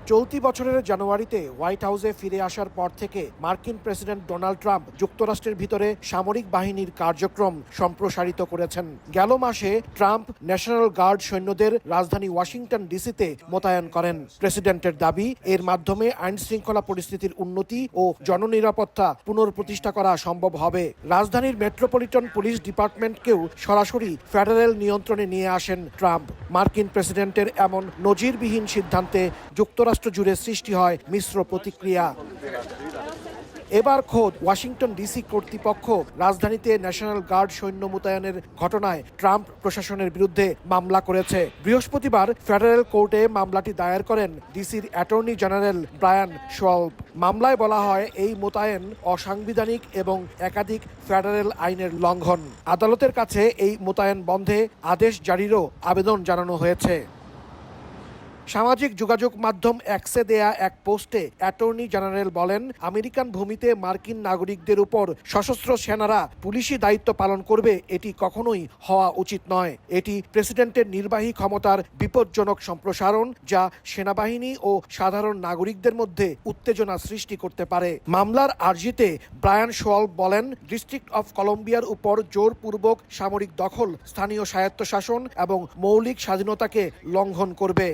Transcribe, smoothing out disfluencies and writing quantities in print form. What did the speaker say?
চলতি বছরের জানুয়ারিতে হোয়াইট হাউসে ফিরে আসার পর থেকে মার্কিন প্রেসিডেন্ট ডোনাল্ড ট্রাম্প যুক্তরাষ্ট্রের ভিতরে সামরিক বাহিনীর কার্যক্রম সম্প্রসারিত করেছেন। গেল মাসে ট্রাম্প ন্যাশনাল গার্ড সৈন্যদের রাজধানী ওয়াশিংটন ডিসিতে মোতায়েন করেন। প্রেসিডেন্টের দাবি, এর মাধ্যমে আইন শৃঙ্খলা পরিস্থিতির উন্নতি ও জননিরাপত্তা পুনঃপ্রতিষ্ঠা করা সম্ভব হবে। রাজধানীর মেট্রোপলিটন পুলিশ ডিপার্টমেন্টকেও সরাসরি ফেডারেল নিয়ন্ত্রণে নিয়ে আসেন ট্রাম্প। মার্কিন প্রেসিডেন্টের এমন নজিরবিহীন সিদ্ধান্তে যুক্তরাষ্ট্র জুড়ে সৃষ্টি হয় মিশ্র প্রতিক্রিয়া। এবার খোদ ওয়াশিংটন ডিসি কর্তৃপক্ষ রাজধানীতে ন্যাশনাল গার্ড সৈন্য মোতায়েনের ঘটনায় ট্রাম্প প্রশাসনের বিরুদ্ধে মামলা করেছে। বৃহস্পতিবার ফেডারেল কোর্টে মামলাটি দায়ের করেন ডিসির অ্যাটর্নি জেনারেল ব্রায়ান শোয়ালব। মামলায় বলা হয়, এই মোতায়েন অসাংবিধানিক এবং একাধিক ফেডারেল আইনের লঙ্ঘন। আদালতের কাছে এই মোতায়েন বন্ধে আদেশ জারিরও আবেদন জানানো হয়েছে। সামাজিক যোগাযোগ মাধ্যম এক্সে দেয়া এক পোস্টে অ্যাটর্নি জেনারেল বলেন, আমেরিকান ভূমিতে মার্কিন নাগরিকদের উপর সশস্ত্র সেনারা পুলিশি দায়িত্ব পালন করবে, এটি কখনোই হওয়া উচিত নয়। এটি প্রেসিডেন্টের নির্বাহী ক্ষমতার বিপজ্জনক সম্প্রসারণ, যা সেনাবাহিনী ও সাধারণ নাগরিকদের মধ্যে উত্তেজনা সৃষ্টি করতে পারে। মামলার আর্জিতে ব্রায়ান শোয়ালব বলেন, ডিস্ট্রিক্ট অফ কলম্বিয়ার উপর জোরপূর্বক সামরিক দখল স্থানীয় স্বায়ত্তশাসন এবং মৌলিক স্বাধীনতাকে লঙ্ঘন করবে।